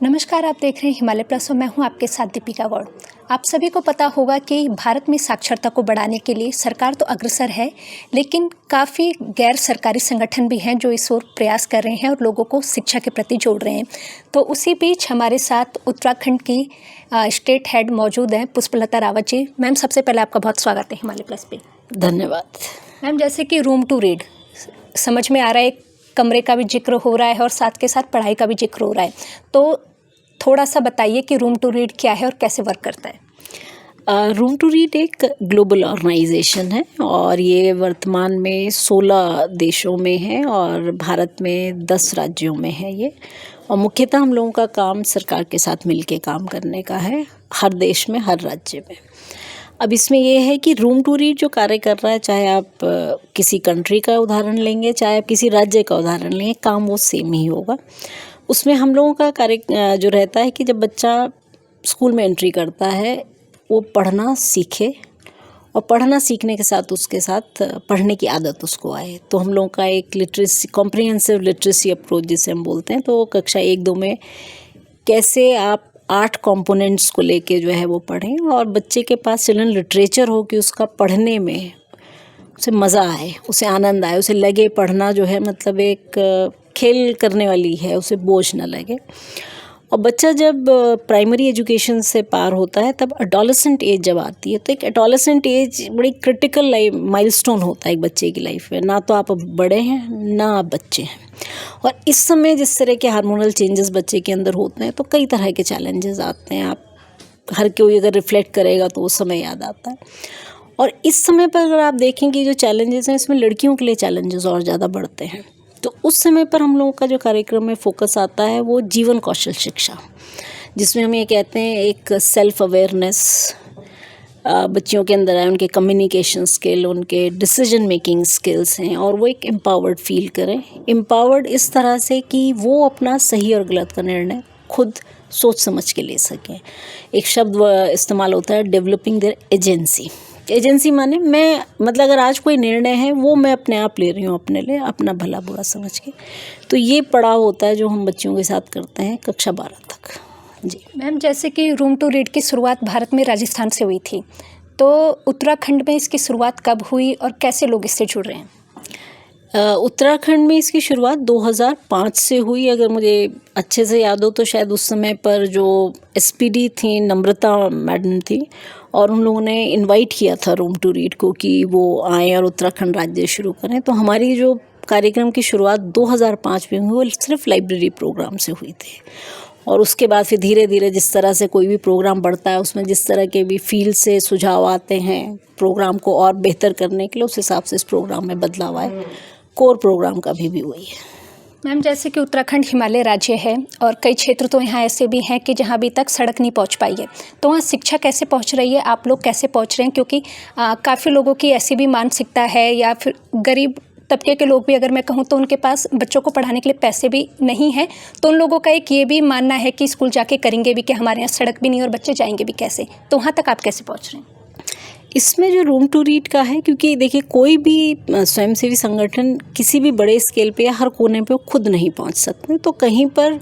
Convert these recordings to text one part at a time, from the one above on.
नमस्कार, आप देख रहे हैं हिमालय प्लस और मैं हूं आपके साथ दीपिका गौड़। आप सभी को पता होगा कि भारत में साक्षरता को बढ़ाने के लिए सरकार तो अग्रसर है, लेकिन काफ़ी गैर सरकारी संगठन भी हैं जो इस ओर प्रयास कर रहे हैं और लोगों को शिक्षा के प्रति जोड़ रहे हैं। तो उसी बीच हमारे साथ उत्तराखंड की स्टेट हेड मौजूद हैं, पुष्पलता रावत जी। मैम, सबसे पहले आपका बहुत स्वागत है हिमालय प्लस पे। धन्यवाद। मैम, जैसे कि रूम टू रीड समझ में आ रहा है, कमरे का भी जिक्र हो रहा है और साथ के साथ पढ़ाई का भी जिक्र हो रहा है, तो थोड़ा सा बताइए कि रूम टू रीड क्या है और कैसे वर्क करता है। रूम टू रीड एक ग्लोबल ऑर्गेनाइजेशन है और ये वर्तमान में 16 देशों में है और भारत में 10 राज्यों में है ये। और मुख्यतः हम लोगों का काम सरकार के साथ मिलके काम करने का है, हर देश में, हर राज्य में। अब इसमें ये है कि रूम टू रीड जो कार्य कर रहा है, चाहे आप किसी कंट्री का उदाहरण लेंगे, चाहे आप किसी राज्य का उदाहरण लेंगे, काम वो सेम ही होगा। उसमें हम लोगों का कार्य जो रहता है कि जब बच्चा स्कूल में एंट्री करता है, वो पढ़ना सीखे और पढ़ना सीखने के साथ उसके साथ पढ़ने की आदत उसको आए। तो हम लोगों का एक लिटरेसी, कॉम्प्रिहेंसिव लिटरेसी अप्रोच जिसे हम बोलते हैं, तो कक्षा 1-2 में कैसे आप 8 कंपोनेंट्स को लेके जो है वो पढ़ें और बच्चे के पास चिल्ड्रन लिटरेचर हो कि उसका पढ़ने में उसे मज़ा आए, उसे आनंद आए, उसे लगे पढ़ना जो है मतलब एक खेल करने वाली है, उसे बोझ न लगे। और बच्चा जब प्राइमरी एजुकेशन से पार होता है, तब एडोलेसेंट एज जब आती है, तो एक एडोलेसेंट एज बड़ी क्रिटिकल लाइफ माइलस्टोन होता है एक बच्चे की लाइफ में। ना तो आप अब बड़े हैं, ना आप बच्चे हैं, और इस समय जिस तरह के हार्मोनल चेंजेस बच्चे के अंदर होते हैं, तो कई तरह के चैलेंजेस आते हैं। आप हर कोई अगर रिफ्लेक्ट करेगा तो वो समय याद आता है। और इस समय पर अगर आप देखेंगे जो चैलेंजेस हैं, इसमें लड़कियों के लिए चैलेंजेस और ज़्यादा बढ़ते हैं। तो उस समय पर हम लोगों का जो कार्यक्रम में फोकस आता है वो जीवन कौशल शिक्षा, जिसमें हम ये कहते हैं एक सेल्फ अवेयरनेस बच्चियों के अंदर आए, उनके कम्युनिकेशन स्किल, उनके डिसीजन मेकिंग स्किल्स हैं, और वो एक एम्पावर्ड फील करें। एम्पावर्ड इस तरह से कि वो अपना सही और गलत का निर्णय खुद सोच समझ के ले सकें। एक शब्द इस्तेमाल होता है, डेवलपिंग देयर एजेंसी। एजेंसी माने मैं, मतलब अगर आज कोई निर्णय है वो मैं अपने आप ले रही हूँ, अपने लिए, अपना भला बुरा समझ के। तो ये पड़ाव होता है जो हम बच्चियों के साथ करते हैं कक्षा 12 तक। जी मैम, जैसे कि रूम टू रीड की शुरुआत भारत में राजस्थान से हुई थी, तो उत्तराखंड में इसकी शुरुआत कब हुई और कैसे लोग इससे जुड़ रहे हैं? उत्तराखंड में इसकी शुरुआत 2005 से हुई। अगर मुझे अच्छे से याद हो तो शायद उस समय पर जो एसपीडी थी, नम्रता मैडम थी, और उन लोगों ने इनवाइट किया था रूम टू रीड को कि वो आएँ और उत्तराखंड राज्य शुरू करें। तो हमारी जो कार्यक्रम की शुरुआत 2005 में हुई, वो सिर्फ लाइब्रेरी प्रोग्राम से हुई थी। और उसके बाद फिर धीरे धीरे जिस तरह से कोई भी प्रोग्राम बढ़ता है, उसमें जिस तरह के भी फील्ड से सुझाव आते हैं प्रोग्राम को और बेहतर करने के लिए, उस हिसाब से इस प्रोग्राम में बदलाव आए। कोर प्रोग्राम का भी हुई है। मैम, जैसे कि उत्तराखंड हिमालय राज्य है और कई क्षेत्र तो यहाँ ऐसे भी हैं कि जहाँ अभी तक सड़क नहीं पहुँच पाई है, तो वहाँ शिक्षा कैसे पहुँच रही है, आप लोग कैसे पहुँच रहे हैं? क्योंकि काफ़ी लोगों की ऐसी भी मानसिकता है, या फिर गरीब तबके के लोग भी अगर मैं कहूँ तो उनके पास बच्चों को पढ़ाने के लिए पैसे भी नहीं हैं, तो उन लोगों का एक ये भी मानना है कि स्कूल जाके करेंगे भी कि हमारे यहाँ सड़क भी नहीं और बच्चे जाएंगे भी कैसे, तो वहाँ तक आप कैसे पहुँच रहे हैं? इसमें जो रूम टू रीड का है, क्योंकि देखिए कोई भी स्वयंसेवी संगठन किसी भी बड़े स्केल पे या हर कोने पे वो खुद नहीं पहुंच सकते, तो कहीं पर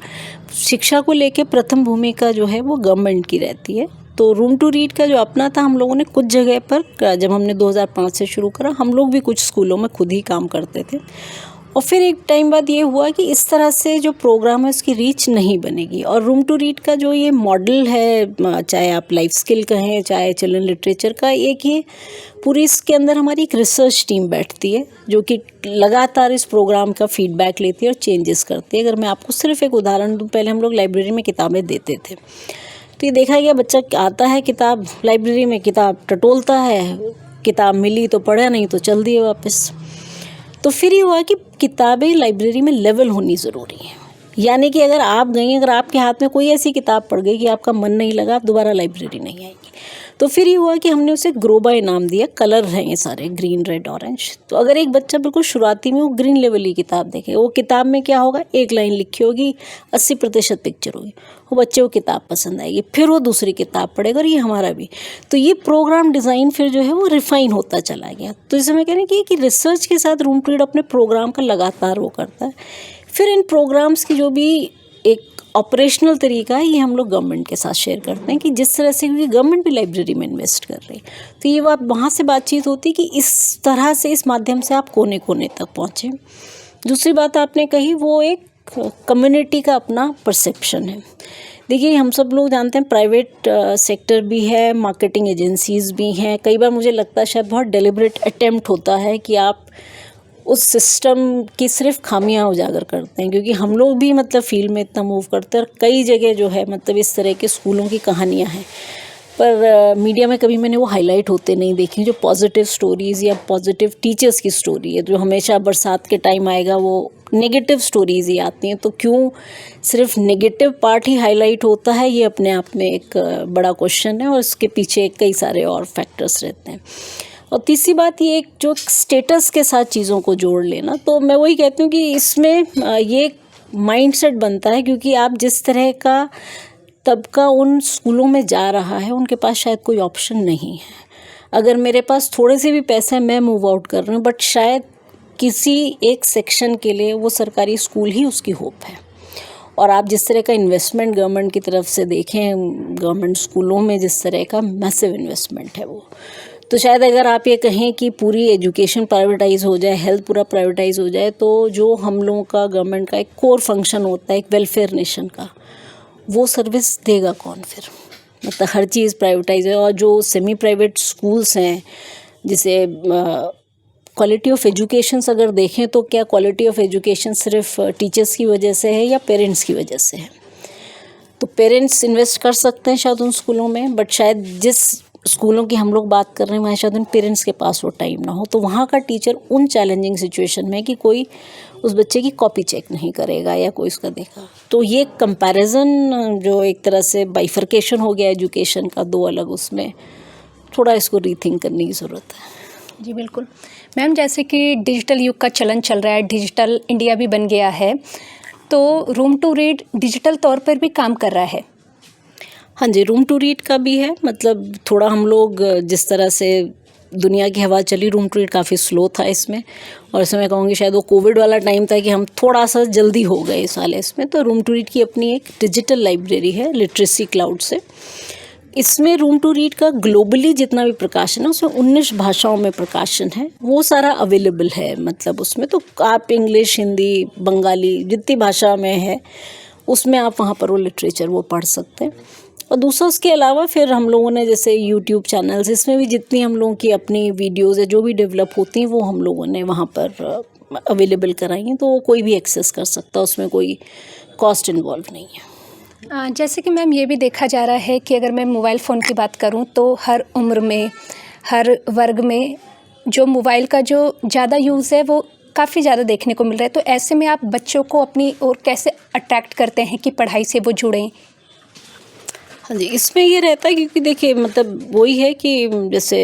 शिक्षा को लेके प्रथम भूमिका जो है वो गवर्नमेंट की रहती है। तो रूम टू रीड का जो अपना था, हम लोगों ने कुछ जगह पर, जब हमने 2005 से शुरू करा, हम लोग भी कुछ स्कूलों में खुद ही काम करते थे। और फिर एक टाइम बाद ये हुआ कि इस तरह से जो प्रोग्राम है उसकी रीच नहीं बनेगी। और रूम टू रीड का जो ये मॉडल है, चाहे आप लाइफ स्किल कहें, चाहे चिल्ड्रन लिटरेचर का, एक ये पूरी इसके अंदर हमारी एक रिसर्च टीम बैठती है जो कि लगातार इस प्रोग्राम का फीडबैक लेती है और चेंजेस करती है। अगर मैं आपको सिर्फ एक उदाहरण दूँ, पहले हम लोग लाइब्रेरी में किताबें देते थे, तो ये देखा गया बच्चा आता है, किताब लाइब्रेरी में किताब टटोलता है, किताब मिली तो पढ़ा, नहीं तो चल दिए वापस। तो फिर ये हुआ कि किताबें लाइब्रेरी में लेवल होनी ज़रूरी है। यानी कि अगर आप गई, अगर आपके हाथ में कोई ऐसी किताब पड़ गई कि आपका मन नहीं लगा, आप दोबारा लाइब्रेरी नहीं आएंगी। तो फिर ये हुआ कि हमने उसे ग्रो बाय नाम दिया। कलर हैं ये सारे, ग्रीन, रेड, ऑरेंज। तो अगर एक बच्चा बिल्कुल शुरुआती में वो ग्रीन लेवल की किताब देखे, वो किताब में क्या होगा, एक लाइन लिखी होगी, 80% पिक्चर होगी, वो बच्चे को किताब पसंद आएगी, फिर वो दूसरी किताब पढ़ेगा, और ये हमारा भी। तो ये प्रोग्राम डिज़ाइन फिर जो है वो रिफ़ाइन होता चला गया। तो इसे मैं कह रही कि रिसर्च के साथ रूम टू रीड अपने प्रोग्राम का लगातार वो करता है। फिर इन प्रोग्राम्स की जो भी एक ऑपरेशनल तरीका है, ये हम लोग गवर्नमेंट के साथ शेयर करते हैं कि जिस तरह से, क्योंकि गवर्नमेंट भी लाइब्रेरी में इन्वेस्ट कर रही है, तो ये वहाँ से बातचीत होती है कि इस तरह से, इस माध्यम से आप कोने कोने तक पहुँचें। दूसरी बात आपने कही वो एक कम्युनिटी का अपना परसेप्शन है। देखिए, हम सब लोग जानते हैं प्राइवेट सेक्टर भी है, मार्केटिंग एजेंसीज़ भी हैं। कई बार मुझे लगता है शायद बहुत डेलिब्रेट अटेम्प्ट होता है कि आप उस सिस्टम की सिर्फ खामियां उजागर करते हैं, क्योंकि हम लोग भी मतलब फील्ड में इतना मूव करते हैं और कई जगह जो है मतलब इस तरह के स्कूलों की कहानियां हैं, पर मीडिया में कभी मैंने वो हाईलाइट होते नहीं देखी, जो पॉजिटिव स्टोरीज़ या पॉजिटिव टीचर्स की स्टोरी है। जो हमेशा बरसात के टाइम आएगा वो नेगेटिव स्टोरीज़ ही आती हैं, तो क्यों सिर्फ नेगेटिव पार्ट ही हाईलाइट होता है, ये अपने आप में एक बड़ा क्वेश्चन है और इसके पीछे कई सारे और फैक्टर्स रहते हैं। और तीसरी बात ये एक जो स्टेटस के साथ चीज़ों को जोड़ लेना, तो मैं वही कहती हूँ कि इसमें ये माइंडसेट बनता है, क्योंकि आप जिस तरह का तबका उन स्कूलों में जा रहा है उनके पास शायद कोई ऑप्शन नहीं है। अगर मेरे पास थोड़े से भी पैसे हैं, मैं मूव आउट कर रही हूँ, बट शायद किसी एक सेक्शन के लिए वो सरकारी स्कूल ही उसकी होप है। और आप जिस तरह का इन्वेस्टमेंट गवर्नमेंट की तरफ से देखें, गवर्नमेंट स्कूलों में जिस तरह का मैसिव इन्वेस्टमेंट है वो, तो शायद अगर आप ये कहें कि पूरी एजुकेशन प्राइवेटाइज हो जाए, हेल्थ पूरा प्राइवेटाइज हो जाए, तो जो हम लोगों का गवर्नमेंट का एक कोर फंक्शन होता है एक वेलफेयर नेशन का, वो सर्विस देगा कौन फिर? मतलब हर चीज़ प्राइवेटाइज है। और जो सेमी प्राइवेट स्कूल्स हैं, जिसे क्वालिटी ऑफ एजुकेशन अगर देखें, तो क्या क्वालिटी ऑफ एजुकेशन सिर्फ टीचर्स की वजह से है या पेरेंट्स की वजह से है? तो पेरेंट्स इन्वेस्ट कर सकते हैं शायद उन स्कूलों में, बट शायद जिस स्कूलों की हम लोग बात कर रहे हैं वहाँ शायद उन पेरेंट्स के पास वो टाइम ना हो, तो वहाँ का टीचर उन चैलेंजिंग सिचुएशन में कि कोई उस बच्चे की कॉपी चेक नहीं करेगा या कोई उसका देखा, तो ये कंपैरिजन जो एक तरह से बाइफर्केशन हो गया एजुकेशन का, दो अलग, उसमें थोड़ा इसको रीथिंक करने की ज़रूरत है। जी बिल्कुल मैम, जैसे कि डिजिटल युग का चलन चल रहा है, डिजिटल इंडिया भी बन गया है, तो रूम टू रीड डिजिटल तौर पर भी काम कर रहा है। हाँ जी, रूम टू रीड का भी है। मतलब थोड़ा हम लोग जिस तरह से दुनिया की हवा चली, रूम टू रीड काफ़ी स्लो था इसमें, और इसमें मैं कहूँगी शायद वो कोविड वाला टाइम था कि हम थोड़ा सा जल्दी हो गए इस वाले इसमें। तो रूम टू रीड की अपनी एक डिजिटल लाइब्रेरी है लिटरेसी क्लाउड से। इसमें रूम टू रीड का ग्लोबली जितना भी प्रकाशन है उसमें 19 भाषाओं में प्रकाशन है, वो सारा अवेलेबल है। मतलब उसमें तो आप इंग्लिश, हिंदी, बंगाली, जितनी भाषा में है उसमें आप वहाँ पर वो लिटरेचर वो पढ़ सकते हैं। और दूसरा उसके अलावा फिर हम लोगों ने जैसे यूट्यूब चैनल्स, इसमें भी जितनी हम लोगों की अपनी वीडियोज़ है जो भी डेवलप होती हैं वो हम लोगों ने वहाँ पर अवेलेबल कराई हैं, तो वो कोई भी एक्सेस कर सकता है, उसमें कोई कॉस्ट इन्वॉल्व नहीं है। जैसे कि मैम ये भी देखा जा रहा है कि अगर मैं मोबाइल फ़ोन की बात करूं तो हर उम्र में, हर वर्ग में जो मोबाइल का जो ज़्यादा यूज़ है वो काफ़ी ज़्यादा देखने को मिल रहा है, तो ऐसे में आप बच्चों को अपनी ओर कैसे अट्रैक्ट करते हैं कि पढ़ाई से वो जुड़ें? हाँ जी, इसमें ये रहता है क्योंकि देखिए मतलब वही है कि जैसे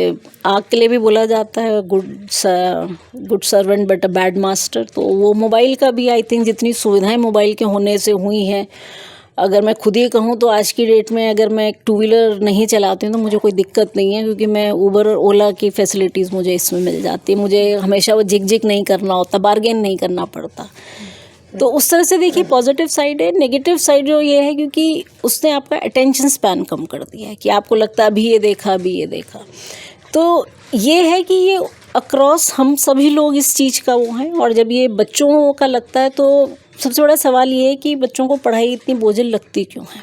आग के लिए भी बोला जाता है good servant but a bad master, तो वो मोबाइल का भी आई थिंक जितनी सुविधाएं मोबाइल के होने से हुई हैं, अगर मैं खुद ही कहूँ तो आज की डेट में अगर मैं टू व्हीलर नहीं चलाती हूँ तो मुझे कोई दिक्कत नहीं है, क्योंकि मैं उबर और ओला की फैसिलिटीज़ मुझे इसमें मिल जाती है। मुझे हमेशा वो झिक नहीं करना होता, बार्गेन नहीं करना पड़ता। तो उस तरह से देखिए पॉजिटिव साइड है। नेगेटिव साइड जो ये है क्योंकि उसने आपका अटेंशन स्पैन कम कर दिया है कि आपको लगता है अभी ये देखा, अभी ये देखा। तो ये है कि ये अक्रॉस हम सभी लोग इस चीज़ का वो हैं, और जब ये बच्चों का लगता है तो सबसे बड़ा सवाल ये है कि बच्चों को पढ़ाई इतनी बोझिल लगती क्यों है,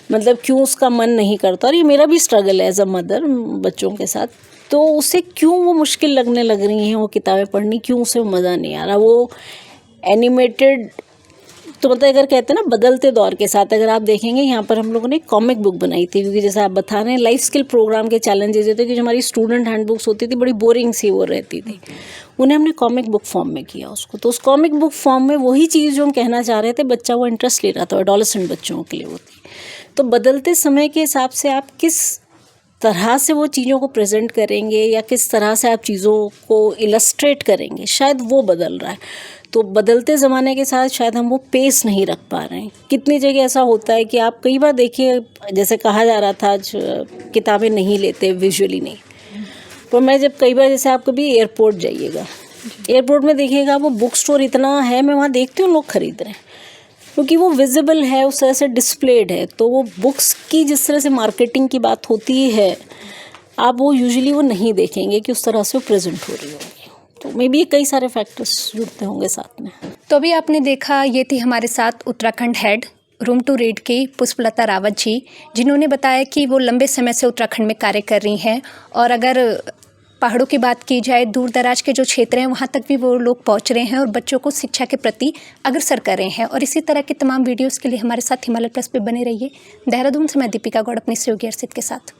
मतलब क्यों उसका मन नहीं करता। और ये मेरा भी स्ट्रगल है एज अ मदर बच्चों के साथ, तो उसे क्यों वो मुश्किल लगने लग रही हैं वो किताबें पढ़नी, क्यों उसे मज़ा नहीं आ रहा। वो एनिमेटेड तो मतलब अगर कहते हैं ना बदलते दौर के साथ अगर आप देखेंगे, यहाँ पर हम लोगों ने कॉमिक बुक बनाई थी, क्योंकि जैसे आप बता रहे हैं लाइफ स्किल प्रोग्राम के चैलेंजेस होते कि जो हमारी स्टूडेंट हैंडबुक्स होती थी बड़ी बोरिंग सी वो रहती थी, उन्हें हमने कॉमिक बुक फॉर्म में किया उसको। तो उस कॉमिक बुक फॉर्म में वही चीज़ जो हम कहना चाह रहे थे बच्चा वो इंटरेस्ट ले रहा था, एडोलेसेंट बच्चों के लिए होती। तो बदलते समय के हिसाब से आप किस तरह से वो चीज़ों को प्रेजेंट करेंगे या किस तरह से आप चीज़ों को इलस्ट्रेट करेंगे, शायद वो बदल रहा है। तो बदलते ज़माने के साथ शायद हम वो पेस नहीं रख पा रहे हैं। कितनी जगह ऐसा होता है कि आप कई बार देखिए, जैसे कहा जा रहा था आज किताबें नहीं लेते, विजुअली नहीं, पर मैं जब कई बार जैसे आप कभी एयरपोर्ट जाइएगा, एयरपोर्ट में देखिएगा वो बुक स्टोर इतना है, मैं वहाँ देखती हूँ लोग खरीद रहे हैं, क्योंकि वो विजिबल है, उस तरह से डिस्प्लेड है, तो वो बुक्स की जिस तरह से मार्केटिंग की बात होती है, आप वो यूजुअली वो नहीं देखेंगे कि उस तरह से वो प्रेजेंट हो रही होगी। तो मे बी कई सारे फैक्टर्स जुड़ते होंगे साथ में। तो अभी आपने देखा, ये थी हमारे साथ Uttarakhand head room to read की पुष्पलता रावत जी, जिन्होंने बताया कि वो लंबे समय से उत्तराखंड में कार्य कर रही हैं, और अगर पहाड़ों की बात की जाए, दूर दराज के जो क्षेत्र हैं वहाँ तक भी वो लोग पहुँच रहे हैं और बच्चों को शिक्षा के प्रति अग्रसर कर रहे हैं। और इसी तरह के तमाम वीडियोज़ के लिए हमारे साथ हिमालय प्लस पे बने रहिए। देहरादून से मैं दीपिका गौड़ अपनी सहयोगी अर्षित के साथ।